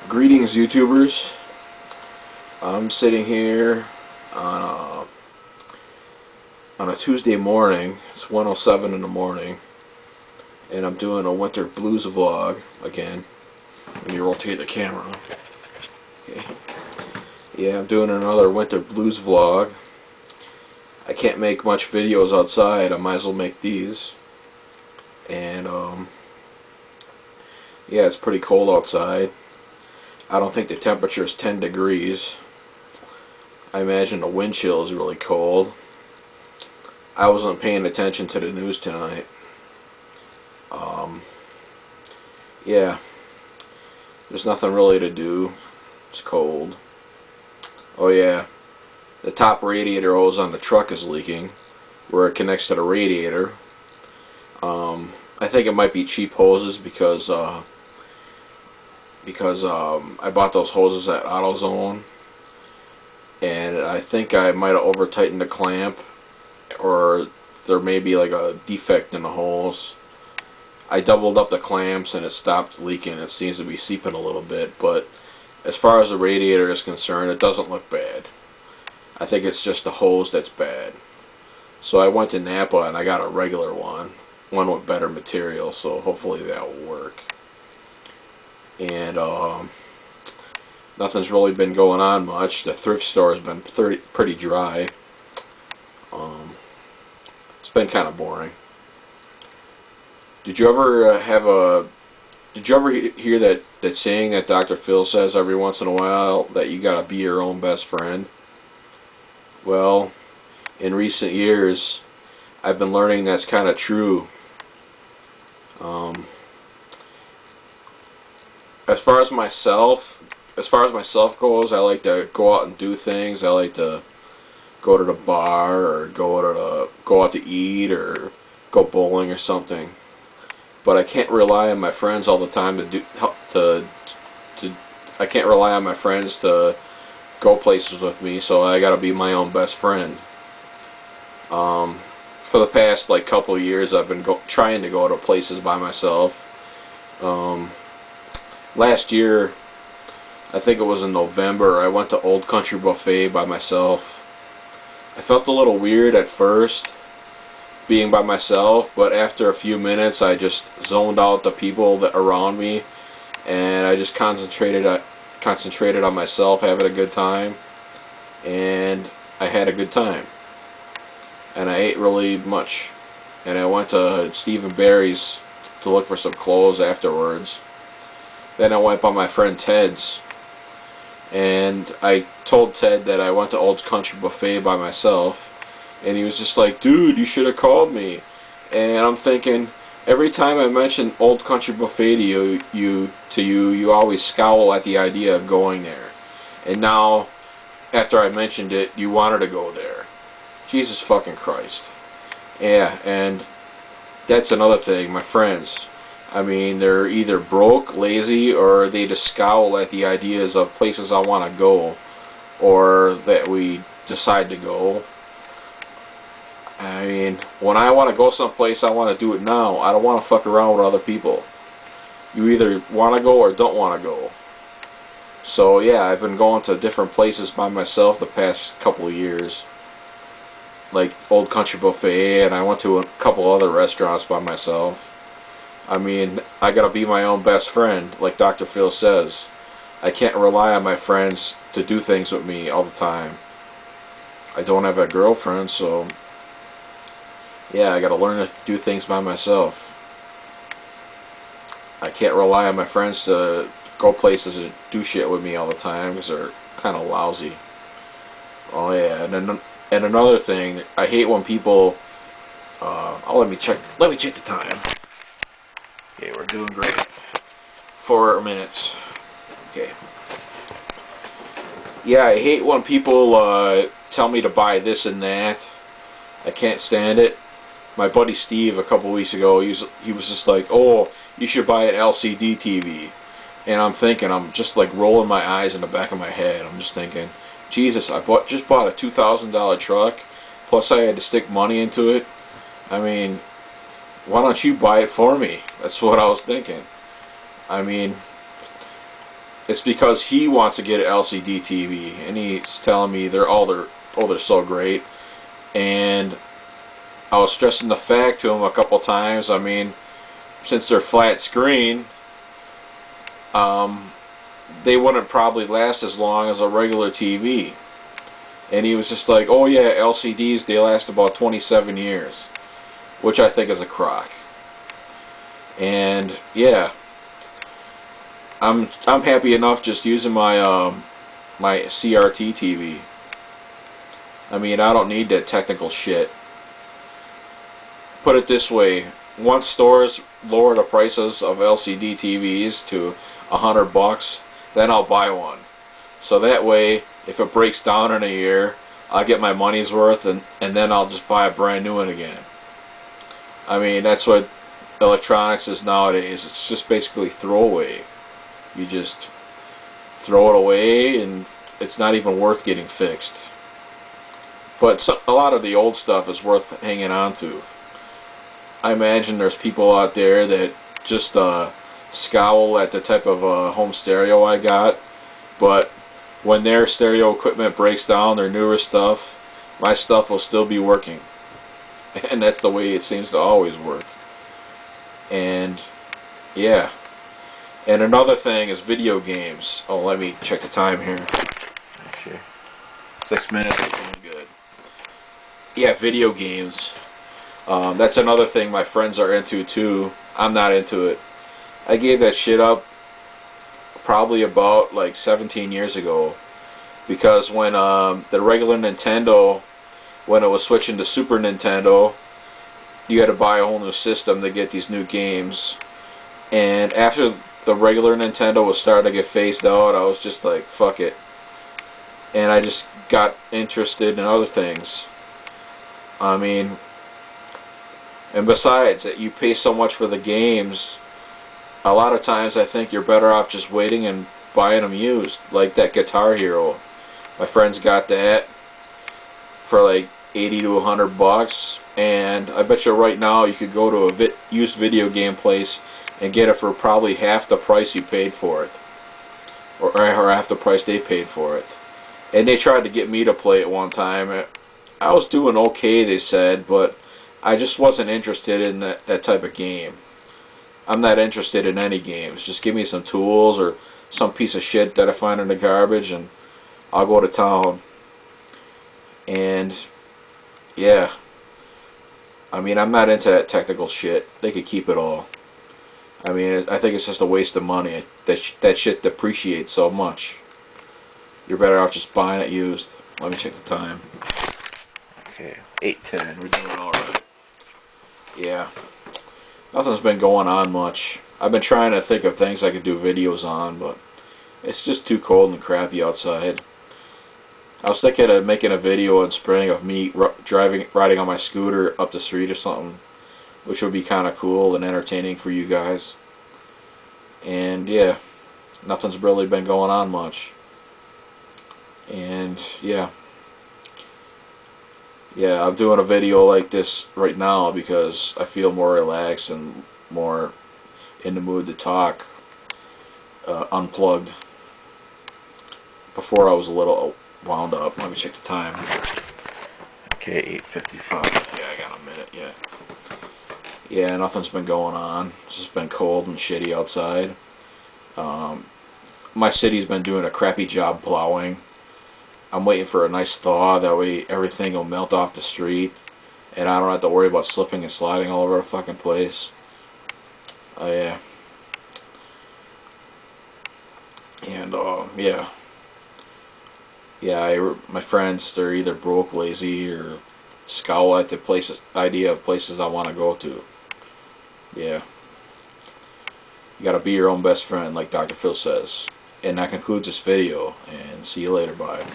Greetings, YouTubers. I'm sitting here on a Tuesday morning. It's 1:07 in the morning, and I'm doing a winter blues vlog again. Let me rotate the camera. Okay. Yeah, I'm doing another winter blues vlog. I can't make much videos outside. I might as well make these. And yeah, it's pretty cold outside. I don't think the temperature is 10 degrees. I imagine the wind chill is really cold. I wasn't paying attention to the news tonight. Yeah, there's nothing really to do. It's cold. Oh yeah, the top radiator hose on the truck is leaking where it connects to the radiator. I think it might be cheap hoses because I bought those hoses at AutoZone, and I think I might have over tightened the clamp, or there may be like a defect in the hose. I doubled up the clamps and it stopped leaking. It seems to be seeping a little bit, but as far as the radiator is concerned, it doesn't look bad. I think it's just the hose that's bad. So I went to Napa and I got a regular one with better material, so hopefully that will work. And nothing's really been going on much. The thrift store has been pretty dry. It's been kind of boring. Did you ever hear that saying that Dr. Phil says every once in a while, that you gotta be your own best friend? Well, in recent years, I've been learning that's kind of true. As far as myself goes, I like to go out and do things. I like to go to the bar, or go out to eat, or go bowling or something. But I can't rely on my friends all the time I can't rely on my friends to go places with me, so I gotta be my own best friend. For the past couple of years, I've been trying to go to places by myself. Last year, I think it was in November, I went to Old Country Buffet by myself. I felt a little weird at first, being by myself, but after a few minutes I just zoned out the people that around me, and I just concentrated on myself having a good time, and I had a good time. And I ate really much, and I went to Steve & Barry's to look for some clothes afterwards. Then I went by my friend Ted's, and I told Ted that I went to Old Country Buffet by myself. And he was just like, dude, you should have called me. And I'm thinking, every time I mention Old Country Buffet to you always scowl at the idea of going there. And now, after I mentioned it, you wanted to go there. Jesus fucking Christ. Yeah, and that's another thing, my friends. I mean, they're either broke, lazy, or they just scowl at the ideas of places I want to go, or that we decide to go. I mean, when I want to go someplace, I want to do it now. I don't want to fuck around with other people. You either want to go or don't want to go. So yeah, I've been going to different places by myself the past couple of years. Like Old Country Buffet, and I went to a couple other restaurants by myself. I mean, I gotta be my own best friend, like Dr. Phil says. I can't rely on my friends to do things with me all the time. I don't have a girlfriend, so yeah, I gotta learn to do things by myself. I can't rely on my friends to go places and do shit with me all the time, because they're kind of lousy. Oh yeah, and another thing, I hate when people. Let me check the time. Okay, we're doing great. 4 minutes. Okay. Yeah, I hate when people tell me to buy this and that. I can't stand it. My buddy Steve, a couple weeks ago, he was just like, oh, you should buy an LCD TV. And I'm thinking, I'm just like rolling my eyes in the back of my head. I'm just thinking, Jesus, I just bought a $2,000 truck, plus I had to stick money into it. I mean, why don't you buy it for me? That's what I was thinking. I mean, it's because he wants to get an LCD TV, and he's telling me they're so great. And I was stressing the fact to him a couple times. I mean, since they're flat screen, they wouldn't probably last as long as a regular TV. And he was just like, "Oh yeah, LCDs, they last about 27 years," which I think is a crock. And yeah, I'm happy enough just using my CRT TV. I mean, I don't need that technical shit. Put it this way, once stores lower the prices of LCD TVs to $100, then I'll buy one. So that way, if it breaks down in a year, I'll get my money's worth, and then I'll just buy a brand new one again. I mean, that's what electronics is nowadays. It's just basically throwaway. You just throw it away, and it's not even worth getting fixed. But a lot of the old stuff is worth hanging on to. I imagine there's people out there that just scowl at the type of home stereo I got, but when their stereo equipment breaks down, their newer stuff, my stuff will still be working. And that's the way it seems to always work. And yeah. And another thing is video games. Oh, let me check the time here. Actually, 6 minutes is doing good. Yeah, video games. That's another thing my friends are into too. I'm not into it. I gave that shit up probably about like 17 years ago, because when the regular Nintendo, when it was switching to Super Nintendo, you had to buy a whole new system to get these new games. And after the regular Nintendo was starting to get phased out, I was just like, fuck it. And I just got interested in other things. I mean, and besides, that you pay so much for the games, a lot of times I think you're better off just waiting and buying them used, like that Guitar Hero. My friends got that for like 80 to 100 bucks, and I bet you right now you could go to a used video game place and get it for probably half the price you paid for it, or half the price they paid for it. And they tried to get me to play it one time. I was doing okay, they said, but I just wasn't interested in that type of game. I'm not interested in any games. Just give me some tools or some piece of shit that I find in the garbage, and I'll go to town. And yeah, I mean, I'm not into that technical shit. They could keep it all. I mean, I think it's just a waste of money. That shit depreciates so much. You're better off just buying it used. Let me check the time. Okay, 8:10. We're doing all right. Yeah, nothing's been going on much. I've been trying to think of things I could do videos on, but it's just too cold and crappy outside. I was thinking of making a video in spring of me riding on my scooter up the street or something, which would be kind of cool and entertaining for you guys. And yeah, nothing's really been going on much. And yeah, I'm doing a video like this right now because I feel more relaxed and more in the mood to talk unplugged. Before I was a little wound up. Let me check the time. Okay, 8:55. Yeah, I got a minute yet. Yeah, nothing's been going on. It's just been cold and shitty outside. My city's been doing a crappy job plowing. I'm waiting for a nice thaw, that way everything will melt off the street and I don't have to worry about slipping and sliding all over the fucking place. Yeah. And yeah. Yeah, my friends, they're either broke, lazy, or scowl at the idea of places I want to go to. Yeah. You gotta be your own best friend, like Dr. Phil says. And that concludes this video, and see you later, bye.